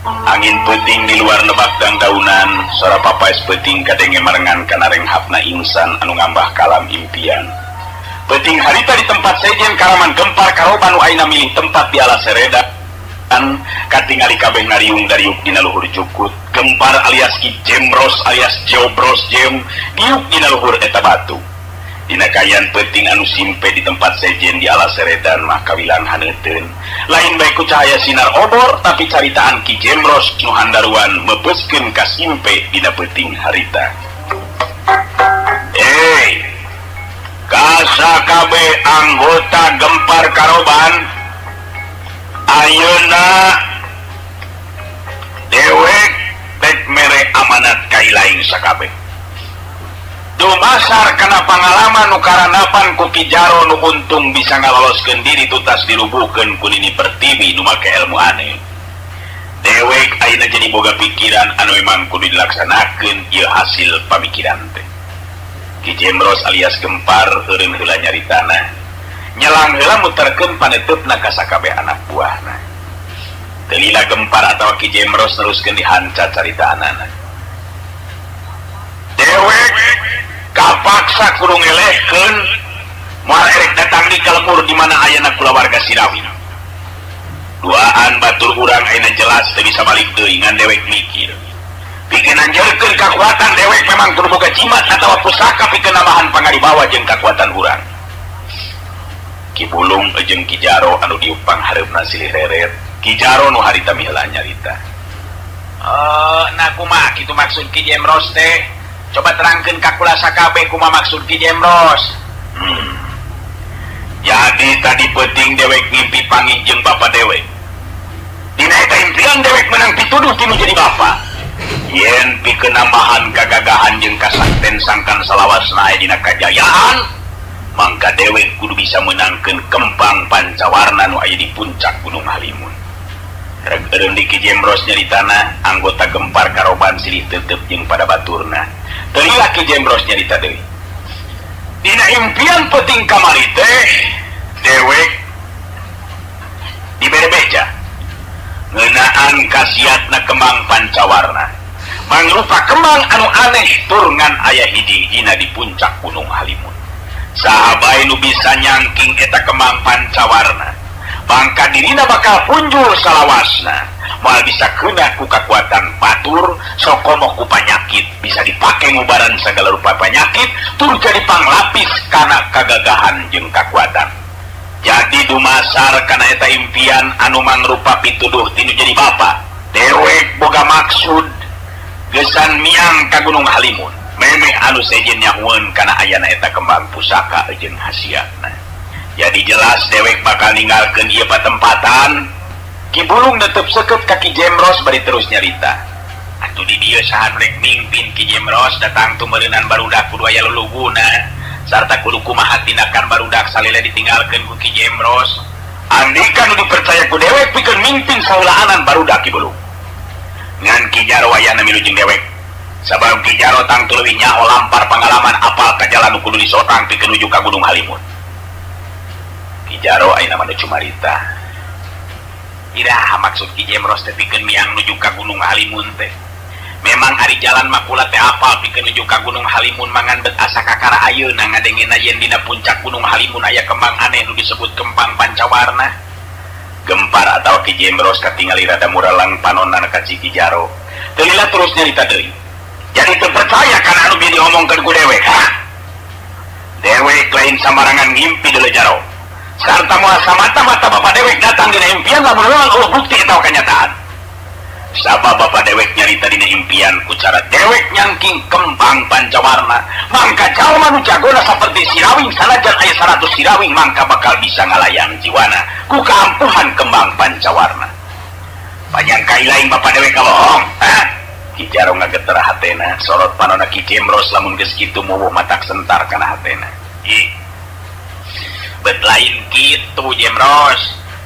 angin peting di luar lebak dan daunan, suara papais peting kadenge marengan kana renghapna insan anu ngambah kalam impian. Peting harita di tempat sejen karaman gempar karoban nu aina milih tempat di alas sereda kan katingali kabeh ngariung dariuk dina luhur jukut. Gempar alias Ki Jemros alias Jobros Jem diuk dina luhur eta batu. Dina kayan peting anu simpe di tempat sejen di alas seredan mah kawilang haneuteun. Lain bae ku cahaya sinar obor tapi caritaan Ki Jemros nu handaruan mepeskeun ka simpe dina peting harita. Kasakabe anggota gempar karoban ayeuna dewek tek mere amanat kailaing sakabe. Dumasar kana pangalaman nu karanapan ku Ki Jaro nu untung bisa ngaloloskeun diri tutas dirubuhkeun ku Nini Pertiwi nu make ilmu aneh. Dewek ayeuna jadi boga pikiran anu memang kudu dilaksanakeun ieu hasil pamikiran teh. Ki Jemros alias Gempar heureun heula nyaritana nyelang heula muterkeun paneteupna ka sakabeh anak buahna. Teu lila Gempar atawa Ki Jemros neruskeun dihanca caritaanana. Dewek kapaksa kudu ngelehkeun moal erek datang di kalemur di mana ayana kulawarga Sirawi. Duaan batur urang ayeuna jelas teu bisa balik deui ngan dewek mikir. Pikeun anjeurkeun kakuatan dewek memang kudu boga jimat atawa pusaka pikeun nambahan pangaribawa jeung kakuatan urang. Ki Bulung jeung Ki Jaro anu diupang hareupna silih reret. Ki Jaro nu harita mihela nyarita. Nah kumaha kitu maksud Ki Jemros teh? Coba terangkeun ka kula sakabeh kumaha maksud Ki Jemros. Jadi tadi penting dewek ngimpi panggih jeung bapa dewek. Dina eta impian dewek menang pituduh tinu jadi bapa. Yen pikeun nambahan kagagahan jeung kasakten sangkan salawasna aya dina kajayaan, mangka dewek kudu bisa menangkeun kembang pancawarna nu aya di puncak Gunung Halimun. Reg-eureun di Ki Jemros nyaritana anggota gempar karoban silih teuteup jeung pada baturna. Teu lila Ki Jemros nyarita deui. Dina impian penting kamari teh dewek dibere beja ngeunaan kasiatna kembang pancawarna. Mangrupa kembang anu aneh tur ngan aya hiji-hijina di puncak Gunung Halimun. Sahabai nu bisa nyangking eta kembang pancawarna, bangka dirina bakal punjul salawasna. Moal bisa keuna ku kakuatan batur, sokomoh ku panyakit, bisa dipake ngubaran segala rupa penyakit, tur jadi panglapis kana kagagahan jeung kakuatan. Jadi dumasar kana eta impian anu mangrupa pituduh tinu jadi bapa, dewek boga maksud gesan miang ka Gunung Halimun meme anu sejen nyahueun kana ayana eta kembang pusaka jeung hasiatna. Jadi jelas dewek bakal ninggalkeun ieu patempatan. Ki Bulung netep seukeut ka Ki Jemros bari terus nyarita. Atuh di dieu sahan rek mimpin Ki Jemros datang tumeureunnan barudak kudu aya luluguna sarta kudu kumaha tindakan barudak salila ditinggalkeun ku Ki Jemros. Andika nu dipercaya ku dewek pikeun mimpin saheulaanan barudak Ki Bulung. Ngan Ki Jaro ayana milu jeung dewek. Sabab Ki Jaro tang teu leuwih nyaho lampar pangalaman apal ka jalan nu kudu disotang pikeun nuju ka Gunung Halimun. Ki Jaro ayeuna mah cumarita. Iraha maksud Ki Jemros teh pikeun miang nuju ka Gunung Halimun teh. Memang ari jalan mah kula teh apal pikeun nuju ka Gunung Halimun mangan bet asa kakara ayeuna ngadengena yen dina puncak Gunung Halimun aya kembang aneh nu disebut kembang pancawarna. Gempar atau Ki Jemros katingali rada muralang panonan ka Ki Jaro. Teu lila terus nyarita deui. Jadi teu percaya kana anu bieu diomongkeun ku dewek, ha? Dewek lain samarangan ngimpi deuleu Jaro. Sarta moal samata-mata bapa dewek datang dina impian lamun memang eueuh bukti eta kenyataan. Sabab bapa dewek nyarita dina impian ku cara dewek nyangking kembang pancawarna, mangka jalma nu jagona saperti Sirawing sanajan aya 100 Sirawing mangka bakal bisa ngalayan jiwana ku kaampuhan kembang pancawarna. Panjang kailaing bapa dewek kaloong, ha? Ki Jaro ngageter hatena, sorot panonna Ki Jemros lamun geus kitu muwuh matak sentar kana hatena. Bet lain kitu Jemros,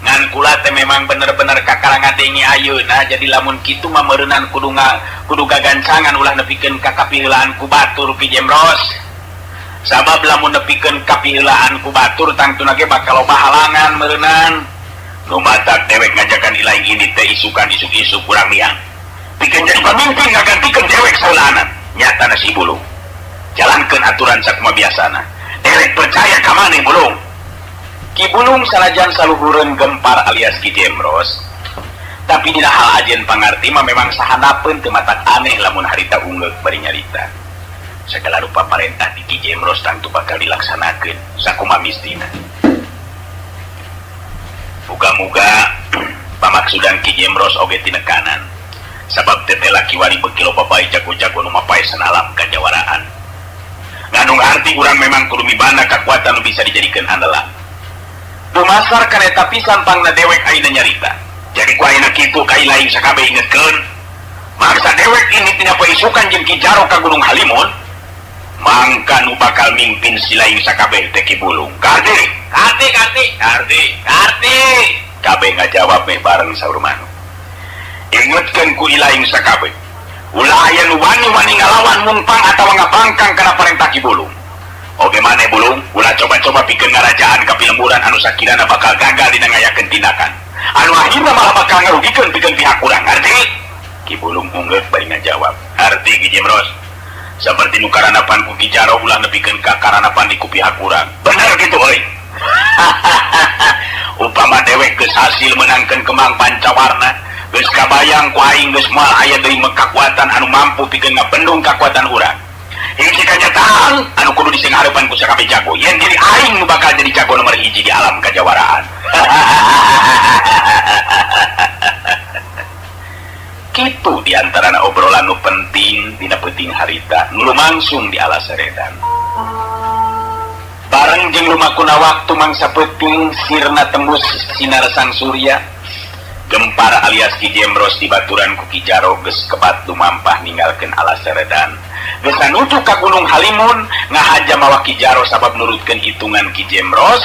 ngan kula teh memang bener-bener kakara ngadengi ayeuna, jadi lamun kitu mah meureunan kudu gagancangan ulah nepikeun ka kapiheulaan ku batur Ki Jemros. Sabab lamun nepikeun kapiheulaan ku batur tangtuna ge bakal loba halangan meureunan. nu matak dewek ngajakan ilaing ini teh isukan isuk-isuk kurang miang pikeun jadi pamimpin ngagantikeun dewek saulanan nyata si Bulung jalankeun aturan sakumaha biasana dewek percaya ka maneh Bulung. Ki Bulung sanajan saluhureun gempar alias Ki Jemros tapi dina hal ajen pangarti mah memang sahanapeun teu matak aneh lamun harita ungeuk bari nyarita segala rupa parentah di Ki Jemros tangtu bakal dilaksanakeun sakumaha mistina. Muga-muga pamaksudan Ki Jemros oge tinekanan sabab teteh laki wari beuki loba bae jago-jago nu mapae sanalam kajawaraan nganu arti urang memang kudu mibanda kakuatan nu bisa dijadikeun andalan dumasar kana eta pisan pangna dewek ayeuna nyarita jadi ku ayeuna kitu ka ilaing sakabeh ingetkeun maksa dewek ini tina paisukan jeung Ki Jaro ka Gunung Halimun mangka nu bakal mimpin si laing sakabeh teh Ki Bulung. Karti kabeh ngajawab meh bareng saur manuk. Ingetkeun ku ilaing sakabeh ulah aya nu wani-wani ngalawan mumpang atawa ngabangkang kana parentah Ki Bulung. Oge maneh Bulung ulah coba-coba pikeun ngarajaan ka pilemburan anu sakirana bakal gagal dina ngayakeun tindakan anu akhirna malah bakal ngarugikeun pikeun pihak urang. Ngarti Ki Bulung ungeuk bari ngajawab. Arti Ki Jemros seperti nu karanapan ku Ki Jaro ulah nepikeun ka karanapan di ku pihak urang. Bener kitu euy. Upama dewek geus hasil menangkeun Kemang Pancawarna geus kabayang ku aing geus moal aya deui kakuatan anu mampu pikeun ngabendung kakuatan urang. Hiji kanyataan anu kudu disengarepan ku sakabeh jago yen diri aing nu bakal jadi jago nomor 1 di alam kajawaraan. Kitu diantarana obrolan nu penting dina peuting harita nu lumangsung di alas seredan. Bareng jeung lumakuna waktu mangsa peuting sirna tembus sinar sang surya gempar alias Ki Jemros di baturan ku Ki Jaro geus kebat lumampah ninggalkeun alas seredan geus nuju ka Gunung Halimun ngahaja mawa Ki Jaro sabab nurutkeun hitungan Ki Jemros.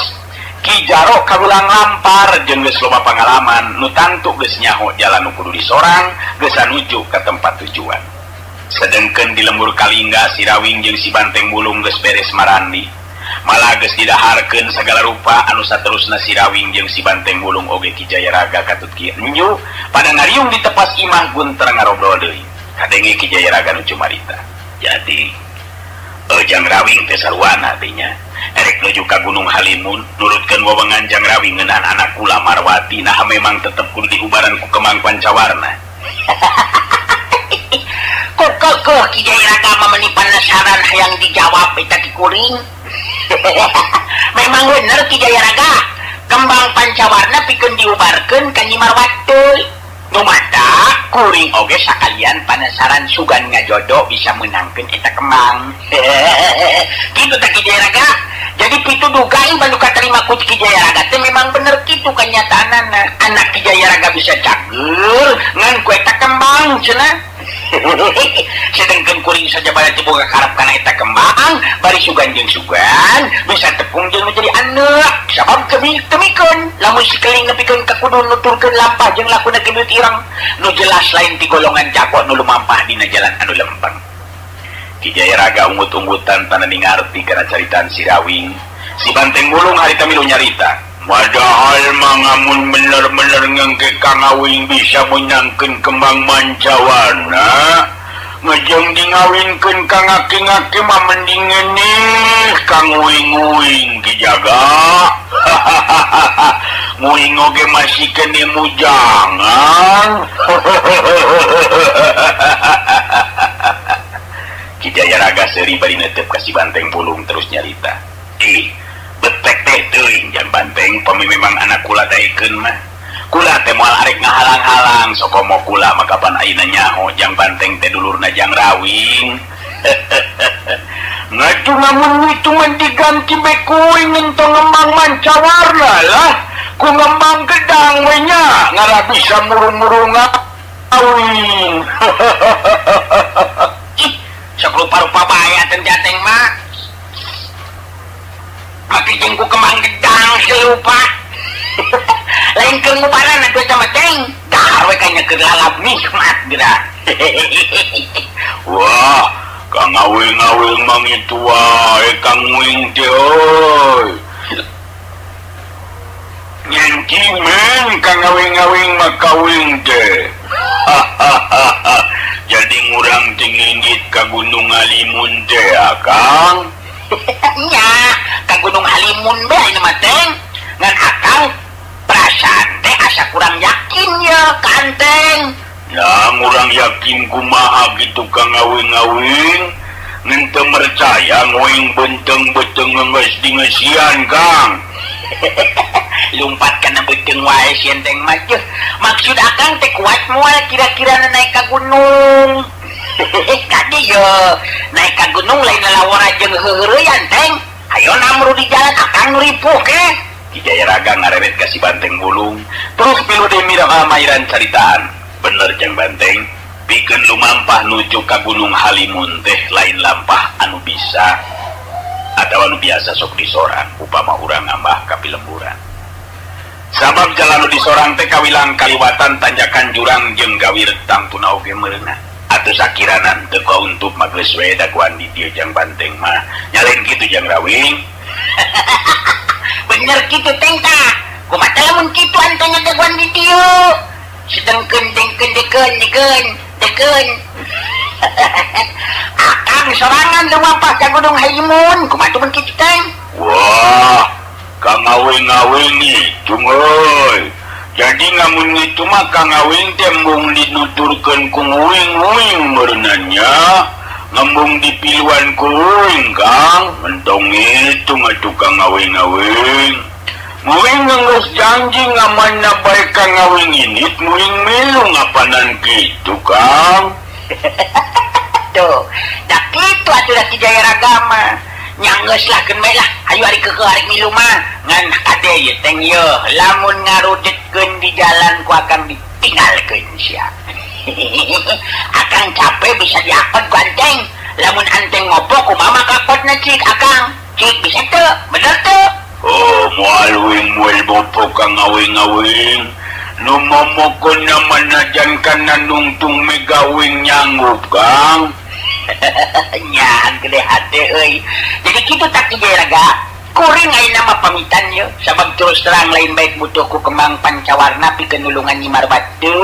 Ki Jaro kalulang lampar jeung geus loba pangalaman nu tantu geus nyaho jalan nu kudu disorang geus nuju ka tempat tujuan. Sedengkeun di lembur Kalingga Sirawing jeung si Banteng Bulung geus beres marandi malah geus didaharkeun sagala rupa anu saterusna Sirawing jeung si Banteng Bulung oge Ki Jayaraga katut kieu enju pada ngariung di tepas imah gunter ngarobrol deui kadenge Ki Jayaraga nu cumarita. Jadi Jang Rawing teh sarwana dinya erek nuju ka Gunung Halimun nurutkeun wewengan Jang Rawing ngeunaan anak kula Marwati nah memang tetep kudu diubaran ku Kemang Pancawarna. Kok Ki Jayaraga meuni penasaran hayang dijawab eta Ki Kuring. Memang bener Ki Jayaraga Kembang Pancawarna pikeun diubarkeun ka Nyi Marwati. Nu mata kuring oge sakalian penasaran sugan ngajodo bisa menangkeun eta kembang. Kitu teh Ki Jayaraga. Jadi pitudugaing banu katerima ku Ki Jayaraga teh memang bener kitu kenyataanna. Anak Ki Jayaraga bisa cager ngan ku eta kembang cenah. Sedengkeun kuring saja bala boga karep kana eta kembang bari sugan jeung sugan bisa tepung jeung menjadi anak sabab temikeun lamun sikeling nepikeun ka kudu nuturkeun lampah jeung lakuna geus ireng nu jelas lain ti golongan jago nu lumampah dina jalan anu lempeng. Ki Jayaraga ungut-ungutan tana ningarti kana caritaan Sirawing si Banteng Bulung harita milu nyarita padahal mangamun bener-bener ngengke Kang Awing bisa menyangkeun Kembang Mancawarna ngejeng di ngawinkeun Kang Aki-ngaki mah mending nih Kang Uing-uing Ki Jaga. Nguing oge masih kene mujangan. Ki Jayaraga seuri bari neuteup ka si Banteng Bulung terus nyarita. Betek teh teuing Jang Banteng pami memang anak kula daekeun mah. Kula teh moal arek ngahalang-halang sokomo kula makapan ayeuna nyaho Jang Banteng teh dulurna Jang Rawing. Ngatu namun itu mah diganti bekuing entong Kembang Mancawarna lah. Ku ngembang gedang we nya ngara bisa murung-murung ngawing. Sok rupa-rupa bae aten jateng mah. Maki jeung ku kembang gedang selupa. Lain keur ngubaran atuh eta mah teh. Dahar we ka nyeukeur lalap nikmat geura. Wah, Kang Awing-awing mang itu wae Kang Uing teh euy. nyankiman kang ngawing-ngawing makawing teh. Jadi ngurang tingingit ka Gunung Halimun teh, Akang. Nya, ka Gunung Halimun be anu mah teh. Ngan Akang perasaan teh asa kurang yakin ya ka Anteng. Ya, ngurang yakin kumaha gitu kang ngawing-ngawing. Nente mercaya ngoing benteng-benteng ngeus dingesian, Kang. Lumpat kana beuteung wae si Enteng mah. Maksud Akang teh kuat moal kira-kira naik ka gunung. Kadi yo naik ka gunung lain lalawara jeung heureuyan Teng. Ayo namru di jalan Akang ripuh ke. Kijaya Raga ngareret ka si Banteng Bulung. Terus pilu deui mirang amairan caritaan. Bener jeung Banteng, pikeun lumampah nuju ka Gunung Halimun teh lain lampah anu bisa atau anu biasa sok disorang upama urang ngambah ka pilemburan. Sabab jalan nu disorang teh kawilang kaliwatan tanjakan jurang jeung gawir tangtuna oge meurna. Atuh sakiranan teu kauntup mah geus we daguan di dieu jeung Banteng mah. Nyalain kitu jeung Rawing. Bener kitu Teng tah. Kumaha teh lamun kitu Anteng daguan di dieu. Sedengkeun dengkeun. Akang sorangan lumampah ka Gunung Halimun. Kumaha tuh kitu Teng? Wah, kang ngawing-ngawing itu euy. Jadi ngamun itu mah kang ngawing teh embung dinuturkeun ku nguing-nguing meurna. Ngembung dipiluan ku nguing, Kang. Mentong itu mah tukang ngawing-ngawing. Nguing geus janji ngamanna bae kang ngawing ini nguing milu ngapanan kitu, Kang. Tuh, dah kitu atuh da Kijaya Raga mah. Nyanggeus lah keun bae lah. Ayo ari keukeuh ari milu mah. Ngan kade ieu Teng ieu, lamun ngarudetkeun di jalan ku Akang ditinggalkeun sia. Akang capek bisa diapet ku Anteng. Lamun Anteng ngopo kumaha makapotna cik Akang? Cik bisa teu? Bener teu? Oh, moal wing-moal bopo kang ngawing-ngawing. Nu momokon naman najan kana nungtung megawing nyanggup, Kang. Nyaan gede hati euy. Jadi kitu tak Kijaya Raga. Kuring ayeuna mah pamitan ye. Sabab terus terang lain baik butuh ku kembang pancawarna pikeun nulungan Nyimar Batu.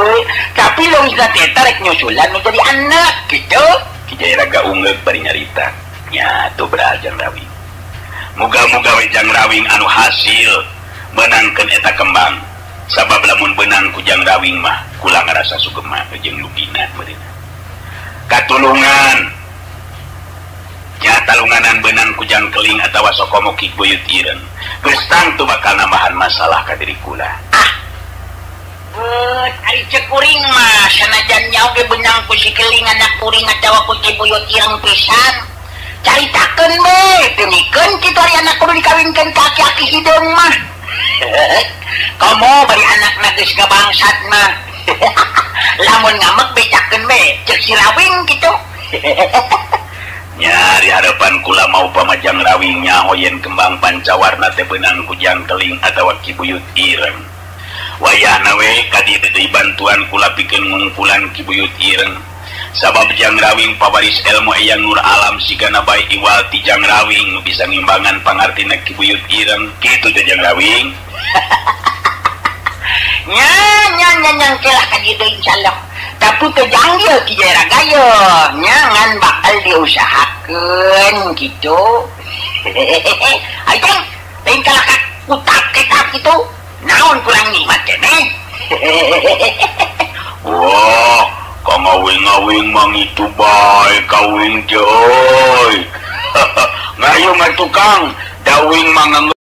Tapi leungna teh rek nyusulan nu jadi anak kitu. Kijaya Raga ungeuk bari nyarita. Nya tuh beral jeung Rawing. Muga-muga we Jang Rawing anu hasil menangkeun eta kembang. Sabab lamun beunang ku Jang Rawing mah kula ngarasa sugema jeung lugina meurina. Katulungan nya talunganan beunang ku Jang Keling atawa Sokomo Ki Buyut Ireng geus tangtu bakal nambahan masalah ka diri kula. Ari cek kuring mah sanajan nya oge beunang ku si Keling anak kuring atawa ku Ki Buyut Ireng pisan. Caritakeun we, demikeun kitu ari anak kudu dikawinkeun ka aki-aki hideung mah. Komo bari anakna geus kabangsat mah. Lamun ngamek becakeun we, cek si Rawing kitu. Nya di harapan kula mau pamajang Rawing nya hoyen kembang pancawarna teh beunang ku Jang Keling atawa Ki Buyut Ireng. Wayahna we kadi deui bantuan kula pikeun ngumpulan Ki Buyut Ireng. Sabab Jang Rawing pabaris ilmu Eyang Nur Alam sigana bae iwal ti Jang Rawing nu bisa ngimbangan pangartina Ki Buyut Ireng. Kitu teh Jang Rawing. Nya kelah ka dieu insyaallah. Tapi teu janggil Kijaya Raga ye. Nya ngan bakal diusahakeun kitu. Ayo Teng, lain kalah ka kutak-ketak kitu. Naon kurang nikmat keneh. Wah, kang ngawing-ngawing mang itu bae kawing teh euy. Ngayung atuh Kang, dawing mang